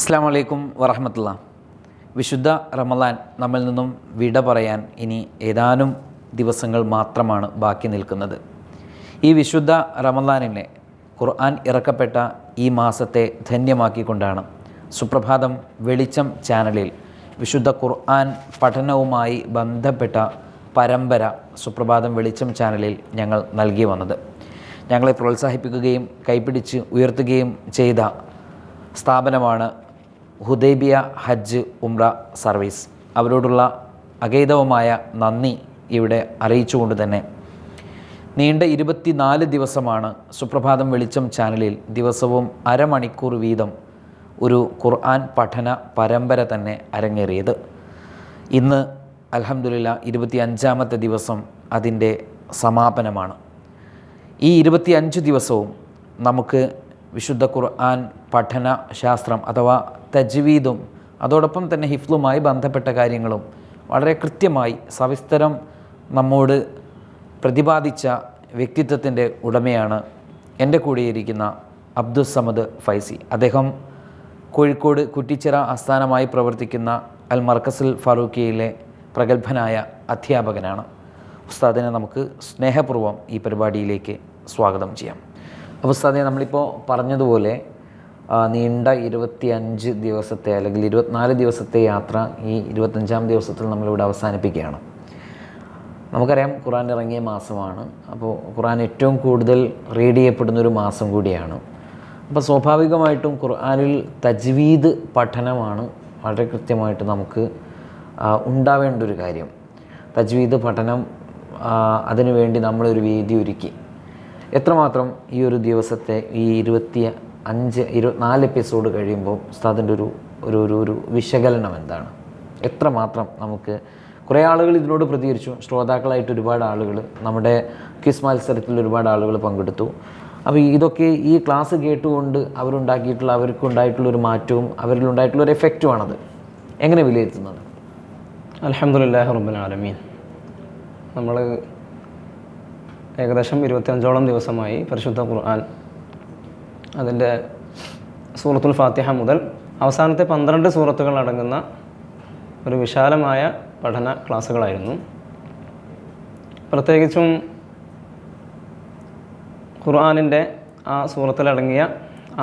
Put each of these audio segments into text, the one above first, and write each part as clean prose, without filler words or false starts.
അസ്സലാമു അലൈക്കും വറഹ്മത്തുള്ളാഹി. വിശുദ്ധ റമളാൻ നമ്മിൽ നിന്നും വിട പറയാൻ ഇനി ഏതാനും ദിവസങ്ങൾ മാത്രമാണ് ബാക്കി നിൽക്കുന്നത്. ഈ വിശുദ്ധ റമളാനിലെ ഖുർആൻ ഇറക്കപ്പെട്ട ഈ മാസത്തെ ധന്യമാക്കിക്കൊണ്ടാണ് സുപ്രഭാതം വെളിച്ചം ചാനലിൽ വിശുദ്ധ ഖുർആൻ പഠനവുമായി ബന്ധപ്പെട്ട പരമ്പര സുപ്രഭാതം വെളിച്ചം ചാനലിൽ ഞങ്ങൾ നൽകി വന്നത്. ഞങ്ങളെ പ്രോത്സാഹിപ്പിക്കുകയും കൈപിടിച്ച് ഉയർത്തുകയും ചെയ്ത സ്ഥാപനമാണ് ഹുദൈബിയ ഹജ്ജ് ഉംറ സർവീസ്. അവരോടുള്ള അഗൈതവമായ നന്ദി ഇവിടെ അറിയിച്ചുകൊണ്ട് തന്നെ നീണ്ട 24 ദിവസമാണ് സുപ്രഭാതം വെളിച്ചം ചാനലിൽ ദിവസവും അരമണിക്കൂർ വീതം ഒരു ഖുർആൻ പഠന പരമ്പര തന്നെ അരങ്ങേറിയത്. ഇന്ന് അൽഹംദുലില്ലാ 25ാമത്തെ ദിവസം അതിൻ്റെ സമാപനമാണ്. ഈ 25 ദിവസവും നമുക്ക് വിശുദ്ധ ഖുർആൻ പഠന ശാസ്ത്രം അഥവാ തജ്വീദും അതോടൊപ്പം തന്നെ ഹിഫ്ലുമായി ബന്ധപ്പെട്ട കാര്യങ്ങളും വളരെ കൃത്യമായി സവിസ്തരം നമ്മോട് പ്രതിപാദിച്ച വ്യക്തിത്വത്തിൻ്റെ ഉടമയാണ് എൻ്റെ കൂടെയിരിക്കുന്ന അബ്ദുസ്സമദ് ഫൈസി. അദ്ദേഹം കോഴിക്കോട് കുറ്റിച്ചിറ ആസ്ഥാനമായി പ്രവർത്തിക്കുന്ന അൽ മർക്കസുൽ ഫാറൂഖിയയിലെ പ്രഗത്ഭനായ അധ്യാപകനാണ്. ഉസ്താദിനെ നമുക്ക് സ്നേഹപൂർവ്വം ഈ പരിപാടിയിലേക്ക് സ്വാഗതം ചെയ്യാം. അപ്പോൾ ഉസ്താദിനെ നമ്മളിപ്പോൾ പറഞ്ഞതുപോലെ നീണ്ട 25 ദിവസത്തെ അല്ലെങ്കിൽ 24 ദിവസത്തെ യാത്ര ഈ 25ാം ദിവസത്തിൽ നമ്മളിവിടെ അവസാനിപ്പിക്കുകയാണ്. നമുക്കറിയാം ഖുർആൻ ഇറങ്ങിയ മാസമാണ്. അപ്പോൾ ഖുർആൻ ഏറ്റവും കൂടുതൽ റീഡ് ചെയ്യപ്പെടുന്നൊരു മാസം കൂടിയാണ്. അപ്പോൾ സ്വാഭാവികമായിട്ടും ഖുർആനിൽ തജ്വീദ് പഠനമാണ് വളരെ കൃത്യമായിട്ട് നമുക്ക് ഉണ്ടാവേണ്ട ഒരു കാര്യം. തജ്വീദ് പഠനം അതിനുവേണ്ടി നമ്മളൊരു വേദി ഒരുക്കി. എത്രമാത്രം ഈ ഒരു ദിവസത്തെ ഈ 24 എപ്പിസോഡ് കഴിയുമ്പോൾ ഉസ്താദിൻ്റെ ഒരു വിശകലനം എന്താണ്? എത്രമാത്രം നമുക്ക് കുറേ ആളുകൾ ഇതിനോട് പ്രതികരിച്ചു. ശ്രോതാക്കളായിട്ട് ഒരുപാട് ആളുകൾ നമ്മുടെ ക്വിസ് മത്സരത്തിൽ ഒരുപാട് ആളുകൾ പങ്കെടുത്തു. അപ്പോൾ ഇതൊക്കെ ഈ ക്ലാസ് കേട്ടുകൊണ്ട് അവർക്കുണ്ടായിട്ടുള്ളൊരു മാറ്റവും അവരിലുണ്ടായിട്ടുള്ളൊരു എഫക്റ്റുമാണത്. എങ്ങനെ വിലയിരുത്തുന്നത്? അൽഹംദുലില്ലാഹി റബ്ബിൽ ആലമീൻ. നമ്മൾ ഏകദേശം 25ഓളം ദിവസമായി പരിശുദ്ധ ഖുർആൻ അതിൻ്റെ സൂറത്തുൽ ഫാത്തിഹ മുതൽ അവസാനത്തെ 12 സൂറത്തുകൾ അടങ്ങുന്ന ഒരു വിശാലമായ പഠന ക്ലാസ്സുകളായിരുന്നു. പ്രത്യേകിച്ചും ഖുർആനിൻ്റെ ആ സൂറത്തിലടങ്ങിയ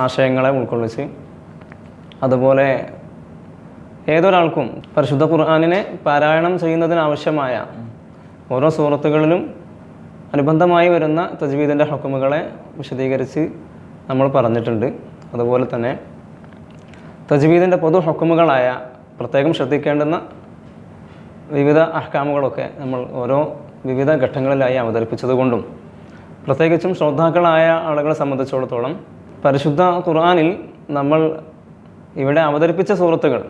ആശയങ്ങളെ ഉൾക്കൊള്ളിച്ച് അതുപോലെ ഏതൊരാൾക്കും പരിശുദ്ധ ഖുർആനിനെ പാരായണം ചെയ്യുന്നതിനാവശ്യമായ ഓരോ സൂറത്തുകളിലും അനുബന്ധമായി വരുന്ന തജ്വീദിൻ്റെ ഹുക്മുകളെ വിശദീകരിച്ച് നമ്മൾ പറഞ്ഞിട്ടുണ്ട്. അതുപോലെ തന്നെ തജ്വീദിൻ്റെ പൊതു ഹുക്മുകളായ പ്രത്യേകം ശ്രദ്ധിക്കേണ്ടുന്ന വിവിധ അഹ്കാമുകളൊക്കെ നമ്മൾ ഓരോ വിവിധ ഘട്ടങ്ങളിലായി അവതരിപ്പിച്ചതുകൊണ്ടും പ്രത്യേകിച്ചും ശ്രോതാക്കളായ ആളുകളെ സംബന്ധിച്ചിടത്തോളം പരിശുദ്ധ ഖുർആനിൽ നമ്മൾ ഇവിടെ അവതരിപ്പിച്ച സൂറത്തുകൾ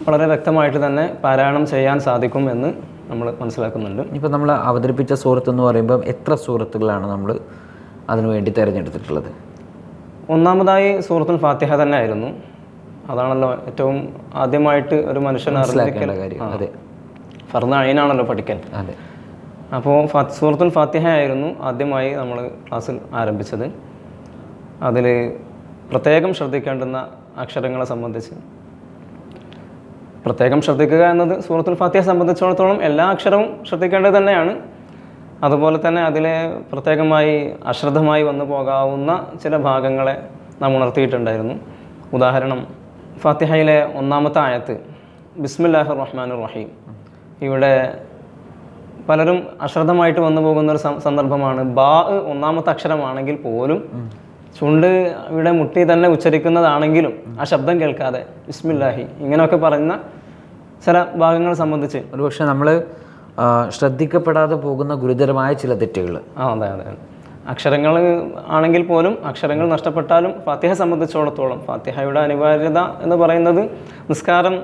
വളരെ വ്യക്തമായിട്ട് തന്നെ പാരായണം ചെയ്യാൻ സാധിക്കും എന്ന് നമ്മൾ മനസ്സിലാക്കുന്നുണ്ട്. ഇപ്പോൾ നമ്മൾ അവതരിപ്പിച്ച സൂറത്ത് എന്ന് പറയുമ്പോൾ എത്ര സൂറത്തുകളാണ് നമ്മൾ അതിനുവേണ്ടി തിരഞ്ഞെടുത്തിട്ടുള്ളത്? ഒന്നാമതായി സൂറത്തുൽ ഫാത്തിഹ തന്നെ ആയിരുന്നു. അതാണല്ലോ ഏറ്റവും ആദ്യമായിട്ട് ഒരു മനുഷ്യൻ അറിഞ്ഞിരിക്കേണ്ട കാര്യം. അതെ, ഫർദ് ഐനാണല്ലോ പഠിക്കൽ. അതെ. അപ്പോൾ സൂറത്തുൽ ഫാത്തിഹ ആയിരുന്നു ആദ്യമായി നമ്മൾ ക്ലാസ്സിൽ ആരംഭിച്ചത്. അതിൽ പ്രത്യേകം ശ്രദ്ധിക്കേണ്ടുന്ന അക്ഷരങ്ങളെ സംബന്ധിച്ച് പ്രത്യേകം ശ്രദ്ധിക്കുക എന്നത് സൂറത്തുൽ ഫാത്തിഹയെ സംബന്ധിച്ചിടത്തോളം എല്ലാ അക്ഷരവും ശ്രദ്ധിക്കേണ്ടത് തന്നെയാണ്. അതുപോലെ തന്നെ അതിലെ പ്രത്യേകമായി അശ്രദ്ധമായി വന്നു പോകാവുന്ന ചില ഭാഗങ്ങളെ നാം ഉണർത്തിയിട്ടുണ്ടായിരുന്നു. ഉദാഹരണം, ഫാത്തിഹയിലെ 1ാമത്തെ ആയത്ത് ബിസ്മില്ലാഹിർ റഹ്മാനിർ റഹീം. ഇവിടെ പലരും അശ്രദ്ധമായിട്ട് വന്നു പോകുന്നൊരു സന്ദർഭമാണ്. ബാ 1ാമത്തെ അക്ഷരമാണെങ്കിൽ പോലും ചുണ്ട് ഇവിടെ മുട്ടി തന്നെ ഉച്ചരിക്കുന്നതാണെങ്കിലും ആ ശബ്ദം കേൾക്കാതെ ബിസ്മില്ലാഹി ഇങ്ങനെയൊക്കെ പറയുന്ന ചില ഭാഗങ്ങളെ സംബന്ധിച്ച് ഒരുപക്ഷെ നമ്മൾ ശ്രദ്ധിക്കപ്പെടാതെ പോകുന്ന ഗുരുതരമായ ചില തെറ്റുകൾ. അതെ. അക്ഷരങ്ങൾ ആണെങ്കിൽ പോലും അക്ഷരങ്ങൾ നഷ്ടപ്പെട്ടാലും ഫാത്തിഹയെ സംബന്ധിച്ചിടത്തോളം ഫാത്തിഹയുടെ അനിവാര്യത എന്ന് പറയുന്നത് നിസ്കാരം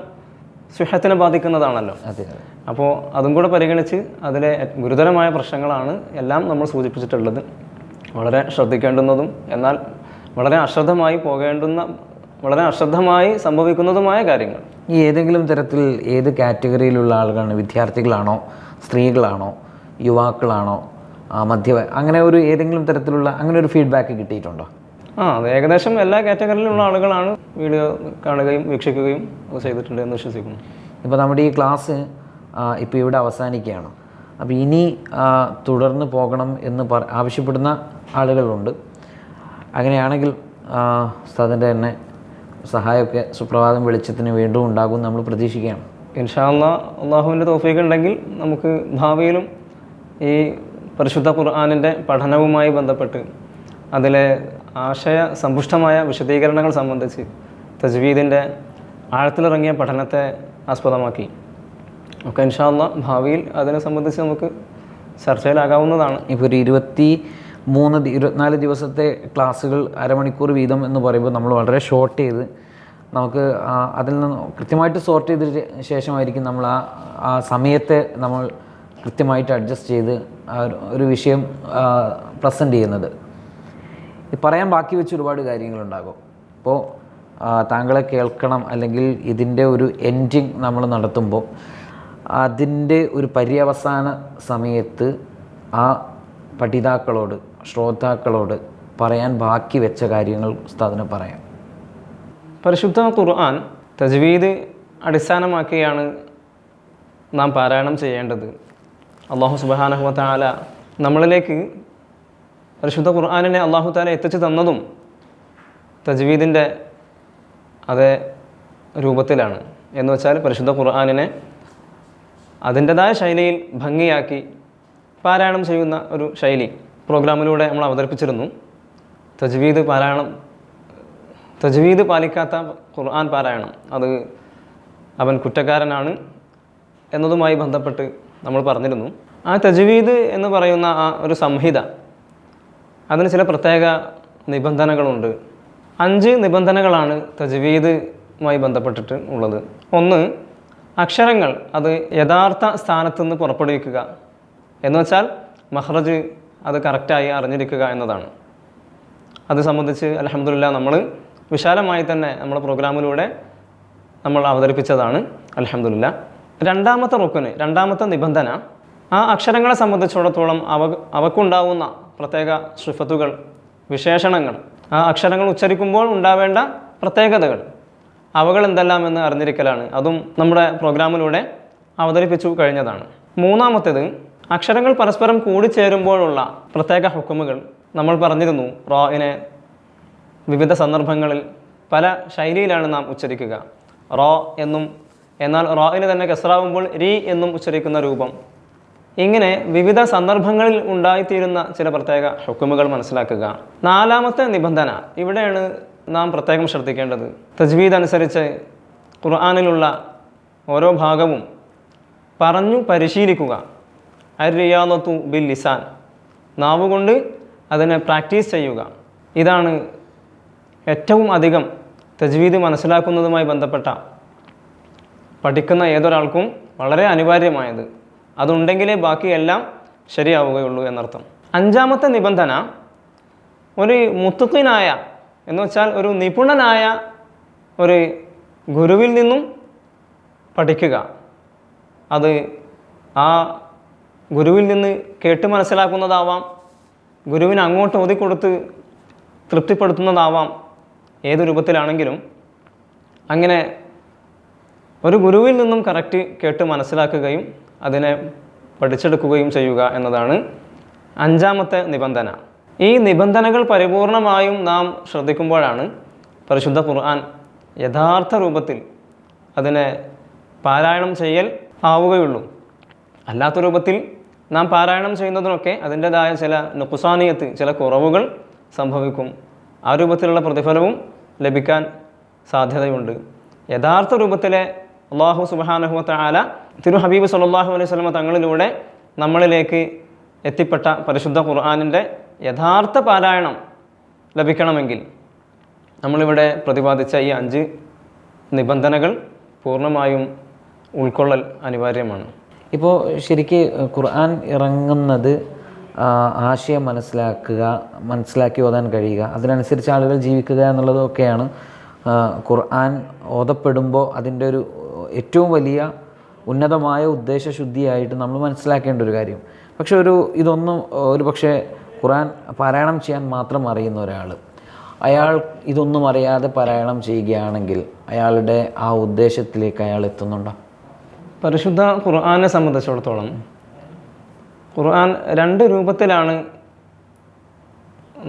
സുഹത്തിനെ ബാധിക്കുന്നതാണല്ലോ. അതെ. അപ്പോൾ അതും കൂടെ പരിഗണിച്ച് അതിലെ ഗുരുതരമായ പ്രശ്നങ്ങളാണ് എല്ലാം നമ്മൾ സൂചിപ്പിച്ചിട്ടുള്ളത്. വളരെ ശ്രദ്ധിക്കേണ്ടുന്നതും എന്നാൽ വളരെ അശ്രദ്ധമായി സംഭവിക്കുന്നതുമായ കാര്യങ്ങൾ. ഈ ഏതെങ്കിലും തരത്തിൽ ഏത് കാറ്റഗറിയിലുള്ള ആളുകളാണ്? വിദ്യാർത്ഥികളാണോ, സ്ത്രീകളാണോ, യുവാക്കളാണോ, അങ്ങനെ ഒരു ഏതെങ്കിലും തരത്തിലുള്ള അങ്ങനെ ഒരു ഫീഡ്ബാക്ക് കിട്ടിയിട്ടുണ്ടോ? അത് ഏകദേശം എല്ലാ കാറ്റഗറിയിലുള്ള ആളുകളാണ് വീഡിയോ കാണുകയും വീക്ഷിക്കുകയും അത് ചെയ്തിട്ടുണ്ട് എന്ന് വിശ്വസിക്കുന്നു. ഇപ്പോൾ നമ്മുടെ ഈ ക്ലാസ് ഇപ്പോൾ ഇവിടെ അവസാനിക്കുകയാണ്. അപ്പോൾ ഇനി തുടർന്ന് പോകണം എന്ന് ആവശ്യപ്പെടുന്ന ആളുകളുണ്ട്. അങ്ങനെയാണെങ്കിൽ ഉസ്താദിൻ്റെ തന്നെ സഹായമൊക്കെ സുപ്രഭാതം വെളിച്ചത്തിന് വീണ്ടും ഉണ്ടാകും നമ്മൾ പ്രതീക്ഷിക്കുകയാണ്. ഇൻഷാ അല്ലാഹ് അള്ളാഹുവിൻ്റെ തൗഫീഖ് ഉണ്ടെങ്കിൽ നമുക്ക് ഭാവിയിലും ഈ പരിശുദ്ധ ഖുർആനിൻ്റെ പഠനവുമായി ബന്ധപ്പെട്ട് അതിലെ ആശയ സമ്പുഷ്ടമായ വിശദീകരണങ്ങൾ സംബന്ധിച്ച് തജ്വീദിൻ്റെ ആഴത്തിലിറങ്ങിയ പഠനത്തെ ആസ്പദമാക്കി ഒക്കെ ഇൻഷാ അല്ലാഹ് ഭാവിയിൽ അതിനെ സംബന്ധിച്ച് നമുക്ക് ചർച്ചയിലാകാവുന്നതാണ്. ഇപ്പോൾ ഒരു 24 ദിവസത്തെ ക്ലാസ്സുകൾ അരമണിക്കൂർ വീതം എന്ന് പറയുമ്പോൾ നമ്മൾ വളരെ ഷോർട്ട് ചെയ്ത് നമുക്ക് അതിൽ നിന്ന് കൃത്യമായിട്ട് സോർട്ട് ചെയ്തതിന് ശേഷമായിരിക്കും നമ്മൾ ആ സമയത്തെ നമ്മൾ കൃത്യമായിട്ട് അഡ്ജസ്റ്റ് ചെയ്ത് ഒരു വിഷയം പ്രസൻറ്റ് ചെയ്യുന്നത്. പറയാൻ ബാക്കി വെച്ച് ഒരുപാട് കാര്യങ്ങളുണ്ടാകും. ഇപ്പോൾ താങ്കളെ കേൾക്കണം അല്ലെങ്കിൽ ഇതിൻ്റെ ഒരു എൻഡിങ് നമ്മൾ നടത്തുമ്പോൾ അതിൻ്റെ ഒരു പര്യവസാന സമയത്ത് ആ പഠിതാക്കളോട് ശ്രോതാക്കളോട് പറയാൻ ബാക്കി വെച്ച കാര്യങ്ങൾ ഉസ്താദിനെ പറയാം. പരിശുദ്ധ ഖുർആൻ തജ്വീദ് അടിസ്ഥാനമാക്കിയാണ് നാം പാരായണം ചെയ്യേണ്ടത്. അല്ലാഹു സുബ്ഹാനഹു വ തആല നമ്മളിലേക്ക് പരിശുദ്ധ ഖുർആനിനെ അല്ലാഹു തആല എത്തിച്ചു തന്നതും തജ്വീദിൻ്റെ അതേ രൂപത്തിലാണ്. എന്ന് വെച്ചാൽ പരിശുദ്ധ ഖുർആനിനെ അതിൻ്റെതായ ശൈലിയിൽ ഭംഗിയാക്കി പാരായണം ചെയ്യുന്ന ഒരു ശൈലി പ്രോഗ്രാമിലൂടെ നമ്മൾ അവതരിപ്പിച്ചിരുന്നു. തജ്വീദ് പാലിക്കാത്ത ഖുർആൻ പാരായണം അത് അവൻ കുറ്റക്കാരനാണ് എന്നതുമായി ബന്ധപ്പെട്ട് നമ്മൾ പറഞ്ഞിരുന്നു. ആ തജ്വീദ് എന്ന് പറയുന്ന ആ ഒരു സംഹിത അതിന് ചില പ്രത്യേക നിബന്ധനകളുണ്ട്. 5 നിബന്ധനകളാണ് തജ്വീദുമായി ബന്ധപ്പെട്ടിട്ട് ഉള്ളത്. ഒന്ന്, അക്ഷരങ്ങൾ അത് യഥാർത്ഥ സ്ഥാനത്ത് നിന്ന് പുറപ്പെടുവിക്കുക എന്ന് വെച്ചാൽ മഖ്റജ് അത് കറക്റ്റായി അറിഞ്ഞിരിക്കുക എന്നതാണ്. അത് സംബന്ധിച്ച് അൽഹംദുലില്ലാ നമ്മൾ വിശാലമായി തന്നെ നമ്മുടെ പ്രോഗ്രാമിലൂടെ നമ്മൾ അവതരിപ്പിച്ചതാണ് അൽഹംദുലില്ലാ. രണ്ടാമത്തെ നിബന്ധന, ആ അക്ഷരങ്ങളെ സംബന്ധിച്ചിടത്തോളം അവക്കുണ്ടാവുന്ന പ്രത്യേക സിഫത്തുകൾ, വിശേഷണങ്ങൾ, ആ അക്ഷരങ്ങൾ ഉച്ചരിക്കുമ്പോൾ ഉണ്ടാവേണ്ട പ്രത്യേകതകൾ, അവകൾ എന്തെല്ലാമെന്ന് അറിഞ്ഞിരിക്കലാണ്. അതും നമ്മുടെ പ്രോഗ്രാമിലൂടെ അവതരിപ്പിച്ചു കഴിഞ്ഞതാണ്. മൂന്നാമത്തേത്, അക്ഷരങ്ങൾ പരസ്പരം കൂടിച്ചേരുമ്പോഴുള്ള പ്രത്യേക ഹുക്കുമുകൾ നമ്മൾ പറഞ്ഞിരുന്നു. റോയിനെ വിവിധ സന്ദർഭങ്ങളിൽ പല ശൈലിയിലാണ് നാം ഉച്ചരിക്കുക. റോ എന്നും, എന്നാൽ റോയിന് തന്നെ കസ്റാവുമ്പോൾ രീ എന്നും ഉച്ചരിക്കുന്ന രൂപം. ഇങ്ങനെ വിവിധ സന്ദർഭങ്ങളിൽ ഉണ്ടായിത്തീരുന്ന ചില പ്രത്യേക ഹുക്കുമുകൾ മനസ്സിലാക്കുക. 4ാമത്തെ നിബന്ധന, ഇവിടെയാണ് നാം പ്രത്യേകം ശ്രദ്ധിക്കേണ്ടത്. തജ്വീദ് അനുസരിച്ച് ഖുർആനിലുള്ള ഓരോ ഭാഗവും പറഞ്ഞു പരിശീലിക്കുക. അർ-റിയാദത്തു ബിൽ ലിസാൻ, നാവുകൊണ്ട് അതിനെ പ്രാക്ടീസ് ചെയ്യുക. ഇതാണ് ഏറ്റവും അധികം തജ്വീദ് മനസ്സിലാക്കുന്നതുമായി ബന്ധപ്പെട്ട പഠിക്കുന്ന ഏതൊരാൾക്കും വളരെ അനിവാര്യമായത്. അതുണ്ടെങ്കിലേ ബാക്കിയെല്ലാം ശരിയാവുകയുള്ളൂ എന്നർത്ഥം. 5ാമത്തെ നിബന്ധന, ഒരു മുത്തഖിനായ എന്ന് വെച്ചാൽ ഒരു നിപുണനായ ഒരു ഗുരുവിൽ നിന്നും പഠിക്കുക. അത് ആ ഗുരുവിൽ നിന്ന് കേട്ട് മനസ്സിലാക്കുന്നതാവാം, ഗുരുവിന് അങ്ങോട്ട് ഓതിക്കൊടുത്ത് തൃപ്തിപ്പെടുത്തുന്നതാവാം, ഏത് രൂപത്തിലാണെങ്കിലും അങ്ങനെ ഒരു ഗുരുവിൽ നിന്നും കറക്റ്റ് കേട്ട് മനസ്സിലാക്കുകയും അതിനെ പഠിച്ചെടുക്കുകയും ചെയ്യുക എന്നതാണ് 5ാമത്തെ നിബന്ധന. ഈ നിബന്ധനകൾ പരിപൂർണമായും നാം ശ്രദ്ധിക്കുമ്പോഴാണ് പരിശുദ്ധ ഖുർആൻ യഥാർത്ഥ രൂപത്തിൽ അതിനെ പാരായണം ചെയ്യൽ ആവുകയുള്ളൂ. അല്ലാത്ത രൂപത്തിൽ നാം പാരായണം ചെയ്യുന്നതിനൊക്കെ അതിൻ്റെതായ ചില നുഖ്സാനിയത്ത്, ചില കുറവുകൾ സംഭവിക്കും. ആ രൂപത്തിലുള്ള പ്രതിഫലവും ലഭിക്കാൻ സാധ്യതയുണ്ട്. യഥാർത്ഥ രൂപത്തിലെ അല്ലാഹു സുബ്ഹാനഹു വ തആല തിരു ഹബീബ് സല്ലല്ലാഹു അലൈഹി വസല്ലം തങ്ങളിലൂടെ നമ്മളിലേക്ക് എത്തിപ്പെട്ട പരിശുദ്ധ ഖുർആനിൻ്റെ യഥാർത്ഥ പാരായണം ലഭിക്കണമെങ്കിൽ നമ്മളിവിടെ പ്രതിപാദിച്ച ഈ 5 നിബന്ധനകൾ പൂർണ്ണമായും ഉൾക്കൊള്ളൽ അനിവാര്യമാണ്. ഇപ്പോൾ ശരിക്ക് ഖുർആൻ ഇറങ്ങുന്നത് ആശയം മനസ്സിലാക്കി ഓതാൻ കഴിയുക, അതിനനുസരിച്ച് ആളുകൾ ജീവിക്കുക എന്നുള്ളതൊക്കെയാണ് ഖുർആൻ ഓതപ്പെടുമ്പോൾ അതിൻ്റെ ഒരു ഏറ്റവും വലിയ ഉന്നതമായ ഉദ്ദേശശുദ്ധിയായിട്ട് നമ്മൾ മനസ്സിലാക്കേണ്ട ഒരു കാര്യം. പക്ഷെ ഇതൊന്നും ഒരു പക്ഷേ ഖുർആൻ പാരായണം ചെയ്യാൻ മാത്രം അറിയുന്ന ഒരാൾ, അയാൾ ഇതൊന്നും അറിയാതെ പാരായണം ചെയ്യുകയാണെങ്കിൽ അയാളുടെ ആ ഉദ്ദേശത്തിലേക്ക് അയാൾ എത്തുന്നുണ്ടോ? പരിശുദ്ധ ഖുർആനെ സംബന്ധിച്ചിടത്തോളം ഖുർആൻ 2 രൂപത്തിലാണ്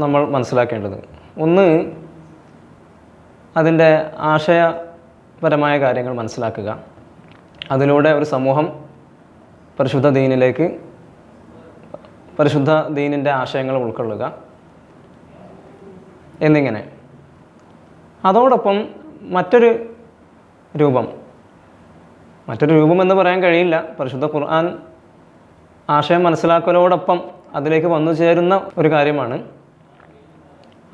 നമ്മൾ മനസ്സിലാക്കേണ്ടത്. ഒന്ന്, അതിൻ്റെ ആശയപരമായ കാര്യങ്ങൾ മനസ്സിലാക്കുക, അതിലൂടെ ഒരു സമൂഹം പരിശുദ്ധ ദീനിലേക്ക്, പരിശുദ്ധ ദീനിൻ്റെ ആശയങ്ങൾ ഉൾക്കൊള്ളുക എന്നിങ്ങനെ. അതോടൊപ്പം മറ്റൊരു രൂപം എന്ന് പറയാൻ കഴിയില്ല, പരിശുദ്ധ ഖുർആൻ ആശയം മനസ്സിലാക്കലോടൊപ്പം അതിലേക്ക് വന്നു ചേരുന്ന ഒരു കാര്യമാണ്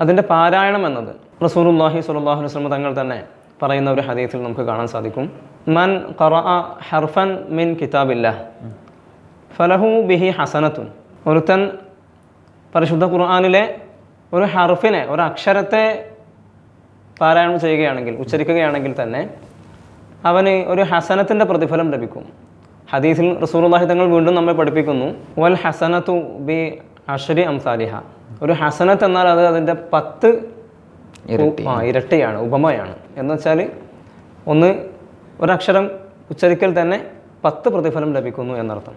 അതിൻ്റെ പാരായണം എന്നത്. റസൂലുള്ളാഹി സ്വല്ലല്ലാഹു അലൈഹി വസല്ലം തങ്ങൾ തന്നെ പറയുന്ന ഒരു ഹദീസിൽ നമുക്ക് കാണാൻ സാധിക്കും, മൻ ഖറഅ ഹർഫൻ മിൻ കിതാബില്ലാഹ് ഫലഹു ബിഹി ഹസനത്തുൻ. ഒരുത്തൻ പരിശുദ്ധ ഖുർആനിലെ ഒരു ഹർഫിനെ, ഒരു അക്ഷരത്തെ പാരായണം ചെയ്യുകയാണെങ്കിൽ, ഉച്ചരിക്കുകയാണെങ്കിൽ തന്നെ അവന് ഒരു ഹസനത്തിൻ്റെ പ്രതിഫലം ലഭിക്കും. ഹദീസിൽ റസൂലുള്ളാഹി തങ്ങൾ വീണ്ടും നമ്മെ പഠിപ്പിക്കുന്നു, വൽ ഹസനത്തു ബി അശ്രി അംസാലിഹ. ഒരു ഹസനത്ത് എന്നാൽ അത് അതിൻ്റെ 10 ഇരട്ടിയാണ്, ഉപമയാണ്. എന്ന് വെച്ചാൽ ഒരക്ഷരം ഉച്ചരിക്കൽ തന്നെ 10 പ്രതിഫലം ലഭിക്കുന്നു എന്നർത്ഥം.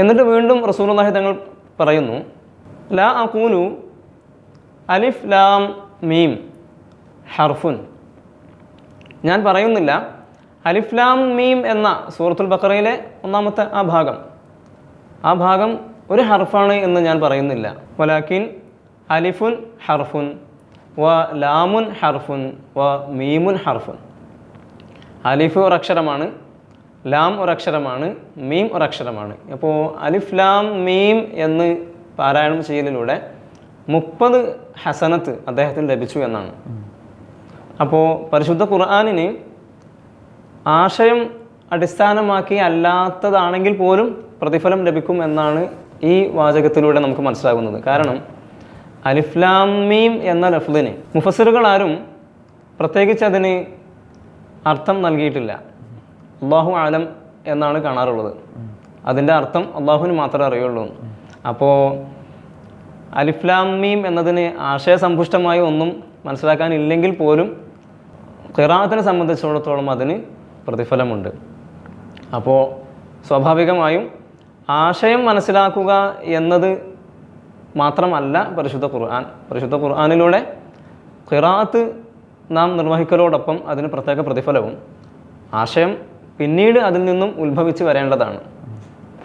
എന്നിട്ട് വീണ്ടും റസൂലുള്ളാഹി തങ്ങൾ പറയുന്നു, ലാ അഖൂലു അലിഫ് ലാം മീം ഹർഫുൻ. ഞാൻ പറയുന്നില്ല അലിഫ് ലാം മീം എന്ന സൂറത്തുൽ ബഖറയിലെ 1-ാമത്തെ ആ ഭാഗം ഒരു ഹർഫാണ് എന്ന് ഞാൻ പറയുന്നില്ല. വലാക്കിൻ അലിഫുൻ ഹർഫുൻ വ ലാമുൻ ഹർഫുൻ വ മീമുൻ ഹർഫുൻ. അലിഫ് ഒരക്ഷരമാണ്, ലാം ഒരക്ഷരമാണ്, മീം ഒരക്ഷരമാണ്. അപ്പോൾ അലിഫ് ലാം മീം എന്ന് പാരായണം ചെയ്യലിലൂടെ 30 ഹസനത്ത് അദ്ദേഹത്തിന് ലഭിച്ചു എന്നാണ്. അപ്പോൾ പരിശുദ്ധ ഖുർആനിന് ആശയം അടിസ്ഥാനമാക്കി അല്ലാത്തതാണെങ്കിൽ പോലും പ്രതിഫലം ലഭിക്കും എന്നാണ് ഈ വാചകത്തിലൂടെ നമുക്ക് മനസ്സിലാകുന്നത്. കാരണം അലിഫ് ലാം മീം എന്ന ലഫ്ദിന് മുഫസ്സിറുകൾ ആരും പ്രത്യേകിച്ച് അതിന് അർത്ഥം നൽകിയിട്ടില്ല. അല്ലാഹു ആലം എന്നാണ് കാണാറുള്ളത്. അതിൻ്റെ അർത്ഥം അള്ളാഹുവിന് മാത്രമേ അറിയുള്ളൂ. അപ്പോൾ അലിഫ് ലാം മീം എന്നതിന് ആശയസമ്പുഷ്ടമായി ഒന്നും മനസ്സിലാക്കാനില്ലെങ്കിൽ പോലും ഖിറാഅത്തിനെ സംബന്ധിച്ചിടത്തോളം അതിന് പ്രതിഫലമുണ്ട്. അപ്പോൾ സ്വാഭാവികമായും ആശയം മനസ്സിലാക്കുക എന്നത് മാത്രമല്ല പരിശുദ്ധ ഖുർആനിലൂടെ ഖിറാഅത്ത് നാം നിർവഹിക്കലോടൊപ്പം അതിന് പ്രത്യേക പ്രതിഫലവും, ആശയം പിന്നീട് അതിൽ നിന്നും ഉത്ഭവിച്ച് വരേണ്ടതാണ്.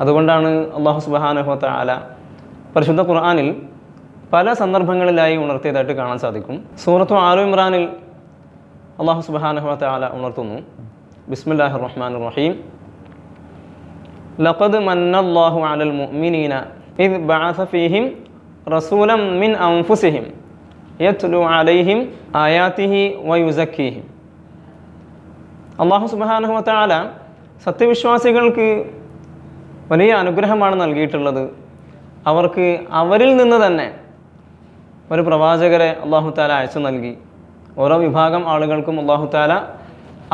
അതുകൊണ്ടാണ് അല്ലാഹു സുബ്ഹാനഹു വ തആല പരിശുദ്ധ ഖുർആനിൽ പല സന്ദർഭങ്ങളിലായി ഉണർത്തിയതായിട്ട് കാണാൻ സാധിക്കും. സൂറത്തു ആലു ഇമ്രാനിൽ അല്ലാഹു സുബ്ഹാനഹു വ തആല ഉണർത്തുന്നു, ബിസ്മില്ലാഹിർ റഹ്മാനിർ റഹീം, ലഖദ് മന്നല്ലാഹു അലൽ മുഅ്മിനീന ഇദ് ബഅസ ഫീഹിം റസൂലൻ മിൻ അൻഫുസിഹിം യത്ലു അലൈഹിം ആയാതിഹി വയുസക്കീഹിം. അല്ലാഹു സുബ്ഹാനഹു വ തആല സത്യവിശ്വാസികൾക്ക് വലിയ അനുഗ്രഹമാണ് നൽകിയിട്ടുള്ളത്. അവർക്ക് അവരിൽ നിന്ന് തന്നെ ഒരു പ്രവാചകരെ അല്ലാഹു തആല അയച്ചു നൽകി. ഓരോ വിഭാഗം ആളുകൾക്കും അല്ലാഹു തആല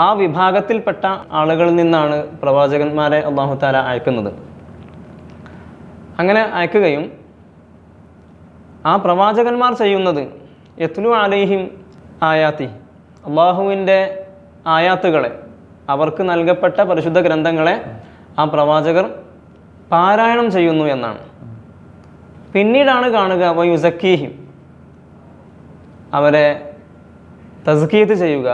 ആ വിഭാഗത്തിൽപ്പെട്ട ആളുകളിൽ നിന്നാണ് പ്രവാചകന്മാരെ അല്ലാഹു തആല അയക്കുന്നത്. അങ്ങനെ അയക്കുകയും ആ പ്രവാചകന്മാർ ചെയ്യുന്നത് യത്ലു അലൈഹിം ആയാത്തി, അള്ളാഹുവിൻ്റെ ആയാത്തുകളെ, അവർക്ക് നൽകപ്പെട്ട പരിശുദ്ധ ഗ്രന്ഥങ്ങളെ ആ പ്രവാചകർ പാരായണം ചെയ്യുന്നു എന്നാണ്. പിന്നീടാണ് കാണുക വയുസക്കീഹിം, അവരെ തസ്കിയത്ത് ചെയ്യുക,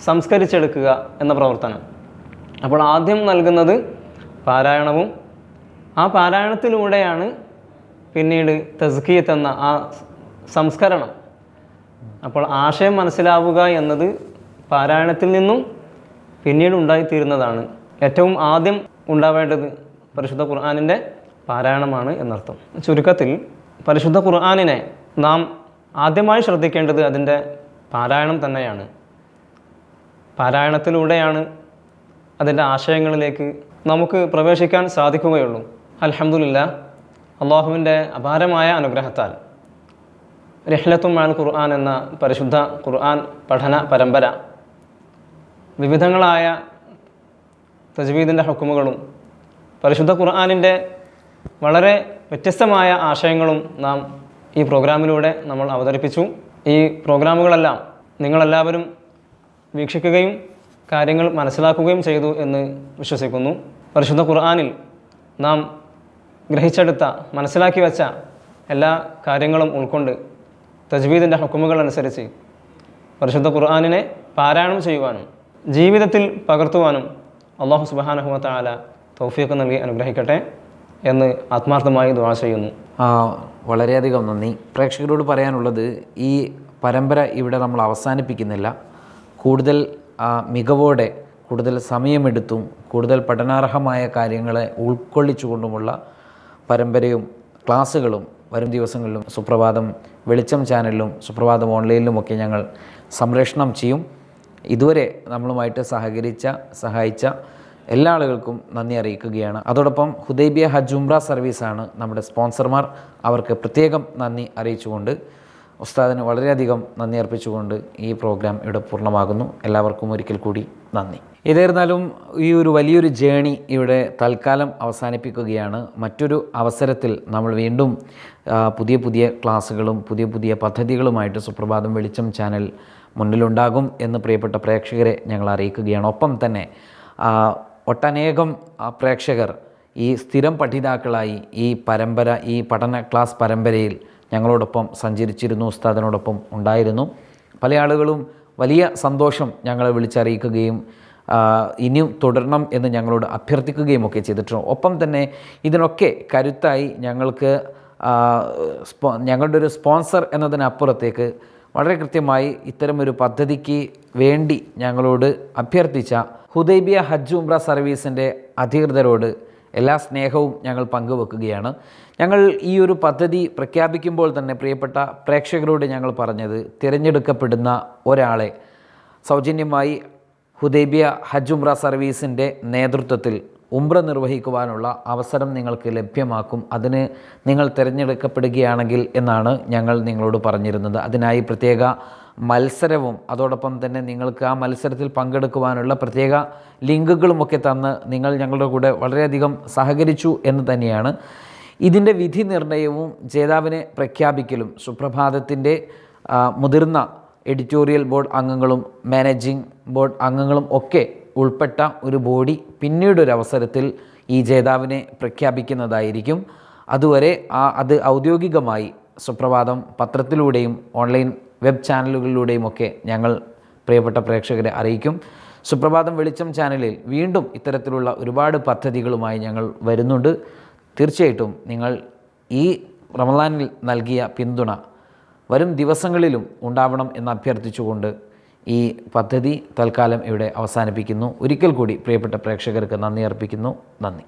സംസ്കരിച്ചെടുക്കുക എന്ന പ്രവർത്തനം. അപ്പോൾ ആദ്യം നൽകുന്നത് പാരായണവും ആ പാരായണത്തിലൂടെയാണ് പിന്നീട് തസ്കിയത്ത് എന്ന ആ സംസ്കരണം. അപ്പോൾ ആശയം മനസ്സിലാവുക എന്നത് പാരായണത്തിൽ നിന്നും പിന്നീട് ഉണ്ടായിത്തീരുന്നതാണ്. ഏറ്റവും ആദ്യം ഉണ്ടാവേണ്ടത് പരിശുദ്ധ ഖുർആനിൻ്റെ പാരായണമാണ് എന്നർത്ഥം. ചുരുക്കത്തിൽ പരിശുദ്ധ ഖുർആനിനെ നാം ആദ്യമായി ശ്രദ്ധിക്കേണ്ടത് അതിൻ്റെ പാരായണം തന്നെയാണ്. പാരായണത്തിലൂടെയാണ് അതിൻ്റെ ആശയങ്ങളിലേക്ക് നമുക്ക് പ്രവേശിക്കാൻ സാധിക്കുകയുള്ളൂ. അൽഹംദുലില്ലാഹ്, അള്ളാഹുവിൻ്റെ അപാരമായ അനുഗ്രഹത്താൽ റിഹ്ലത്തും അൽ ഖുർആൻ എന്ന പരിശുദ്ധ ഖുർആൻ പഠന പരമ്പര വിവിധങ്ങളായ തജ്വീദിൻ്റെ ഹുക്കുമുകളും പരിശുദ്ധ ഖുർആനിൻ്റെ വളരെ വ്യത്യസ്തമായ ആശയങ്ങളും നാം ഈ പ്രോഗ്രാമിലൂടെ നമ്മൾ അവതരിപ്പിച്ചു. ഈ പ്രോഗ്രാമുകളെല്ലാം നിങ്ങളെല്ലാവരും വീക്ഷിക്കുകയും കാര്യങ്ങൾ മനസ്സിലാക്കുകയും ചെയ്തു എന്ന് വിശ്വസിക്കുന്നു. പരിശുദ്ധ ഖുർആനിൽ നാം ഗ്രഹിച്ചെടുത്ത മനസ്സിലാക്കി വെച്ച എല്ലാ കാര്യങ്ങളും ഉൾക്കൊണ്ട് തജ്വീദിൻ്റെ ഹുക്കുമുകൾ അനുസരിച്ച് പരിശുദ്ധ ഖുർആനിനെ പാരായണം ചെയ്യുവാനും ജീവിതത്തിൽ പകർത്തുവാനും അല്ലാഹു സുബ്ഹാനഹു വ തആല തൗഫീഖ് നൽകി അനുഗ്രഹിക്കട്ടെ എന്ന് ആത്മാർത്ഥമായി ദുആ ചെയ്യുന്നു. വളരെയധികം നന്ദി. പ്രേക്ഷകരോട് പറയാനുള്ളത്, ഈ പരമ്പര ഇവിടെ നമ്മൾ അവസാനിപ്പിക്കുന്നില്ല. കൂടുതൽ മികവോടെ, കൂടുതൽ സമയമെടുത്തും കൂടുതൽ പഠനാർഹമായ കാര്യങ്ങളെ ഉൾക്കൊള്ളിച്ചുകൊണ്ടുമുള്ള പരമ്പരയും ക്ലാസ്സുകളും വരും ദിവസങ്ങളിലും സുപ്രഭാതം വെളിച്ചം ചാനലിലും സുപ്രഭാതം ഓൺലൈനിലുമൊക്കെ ഞങ്ങൾ സംപ്രേഷണം ചെയ്യും. ഇതുവരെ നമ്മളുമായിട്ട് സഹായിച്ച എല്ലാ ആളുകൾക്കും നന്ദി അറിയിക്കുകയാണ്. അതോടൊപ്പം ഹുദൈബിയ ഹജ്ജ് ഉംറ സർവീസാണ് നമ്മുടെ സ്പോൺസർമാർ. അവർക്ക് പ്രത്യേകം നന്ദി അറിയിച്ചുകൊണ്ട് ഉസ്താദിന് വളരെയധികം നന്ദി അർപ്പിച്ചുകൊണ്ട് ഈ പ്രോഗ്രാം ഇവിടെ പൂർണ്ണമാകുന്നു. എല്ലാവർക്കും ഒരിക്കൽ കൂടി നന്ദി. ഏതായിരുന്നാലും ഈ ഒരു വലിയൊരു ജേണി ഇവിടെ തൽക്കാലം അവസാനിപ്പിക്കുകയാണ്. മറ്റൊരു അവസരത്തിൽ നമ്മൾ വീണ്ടും പുതിയ ക്ലാസ്സുകളും പുതിയ പദ്ധതികളുമായിട്ട് സുപ്രഭാതം വെളിച്ചം ചാനൽ മുന്നിലുണ്ടാകും എന്ന് പ്രിയപ്പെട്ട പ്രേക്ഷകരെ ഞങ്ങൾ അറിയിക്കുകയാണ്. ഒപ്പം തന്നെ ഒട്ടനേകം പ്രേക്ഷകർ ഈ സ്ഥിരം പഠിതാക്കളായി ഈ പഠന ക്ലാസ് പരമ്പരയിൽ ഞങ്ങളോടൊപ്പം സഞ്ചരിച്ചിരുന്നു, ഉസ്താദിനോടൊപ്പം ഉണ്ടായിരുന്നു. പല ആളുകളും വലിയ സന്തോഷം ഞങ്ങളെ വിളിച്ചറിയിക്കുകയും ഇനിയും തുടരണം എന്ന് ഞങ്ങളോട് അഭ്യർത്ഥിക്കുകയും ഒക്കെ ചെയ്തിട്ടുണ്ട്. ഒപ്പം തന്നെ ഇതിനൊക്കെ കരുത്തായി ഞങ്ങൾക്ക് ഞങ്ങളുടെ ഒരു സ്പോൺസർ എന്നതിനപ്പുറത്തേക്ക് വളരെ കൃത്യമായി ഇത്തരമൊരു പദ്ധതിക്ക് വേണ്ടി ഞങ്ങളോട് അഭ്യർത്ഥിച്ച ഹുദൈബിയ ഹജ്ജ് ഉംറ സർവീസിൻ്റെ അധികൃതരോട് എല്ലാ സ്നേഹവും ഞങ്ങൾ പങ്കുവെക്കുകയാണ്. ഞങ്ങൾ ഈ ഒരു പദ്ധതി പ്രഖ്യാപിക്കുമ്പോൾ തന്നെ പ്രിയപ്പെട്ട പ്രേക്ഷകരോട് ഞങ്ങൾ പറഞ്ഞത്, തിരഞ്ഞെടുക്കപ്പെടുന്ന ഒരാളെ സൗജന്യമായി ഹുദൈബിയ ഹജ്ജ് ഉംറ സർവീസിൻ്റെ നേതൃത്വത്തിൽ ഉംറ നിർവഹിക്കുവാനുള്ള അവസരം നിങ്ങൾക്ക് ലഭ്യമാക്കും. അതിന് നിങ്ങൾ തിരഞ്ഞെടുക്കപ്പെടുകയാണെങ്കിൽ എന്നാണ് ഞങ്ങൾ നിങ്ങളോട് പറഞ്ഞിരുന്നത്. അതിനായി പ്രത്യേക മത്സരവും അതോടൊപ്പം തന്നെ നിങ്ങൾക്ക് ആ മത്സരത്തിൽ പങ്കെടുക്കുവാനുള്ള പ്രത്യേക ലിങ്കുകളുമൊക്കെ തന്ന് നിങ്ങൾ ഞങ്ങളുടെ കൂടെ വളരെയധികം സഹകരിച്ചു എന്ന് തന്നെയാണ്. ഇതിൻ്റെ വിധി നിർണയവും ജേതാവിനെ പ്രഖ്യാപിക്കലും സുപ്രഭാതത്തിൻ്റെ മുതിർന്ന എഡിറ്റോറിയൽ ബോർഡ് അംഗങ്ങളും മാനേജിംഗ് ബോർഡ് അംഗങ്ങളും ഒക്കെ ഉൾപ്പെട്ട ഒരു ബോഡി പിന്നീടൊരവസരത്തിൽ ഈ ജേതാവിനെ പ്രഖ്യാപിക്കുന്നതായിരിക്കും. അതുവരെ അത് ഔദ്യോഗികമായി സുപ്രഭാതം പത്രത്തിലൂടെയും ഓൺലൈൻ വെബ് ചാനലുകളിലൂടെയും ഒക്കെ ഞങ്ങൾ പ്രിയപ്പെട്ട പ്രേക്ഷകരെ അറിയിക്കും. സുപ്രഭാതം വെളിച്ചം ചാനലിൽ വീണ്ടും ഇത്തരത്തിലുള്ള ഒരുപാട് പദ്ധതികളുമായി ഞങ്ങൾ വരുന്നുണ്ട്. തീർച്ചയായിട്ടും നിങ്ങൾ ഈ റമദാനിൽ നൽകിയ പിന്തുണ വരും ദിവസങ്ങളിലും ഉണ്ടാവണം എന്ന് അഭ്യർത്ഥിച്ചുകൊണ്ട് ഈ പദ്ധതി തൽക്കാലം ഇവിടെ അവസാനിപ്പിക്കുന്നു. ഒരിക്കൽ കൂടി പ്രിയപ്പെട്ട പ്രേക്ഷകർക്ക് നന്ദി അർപ്പിക്കുന്നു. നന്ദി.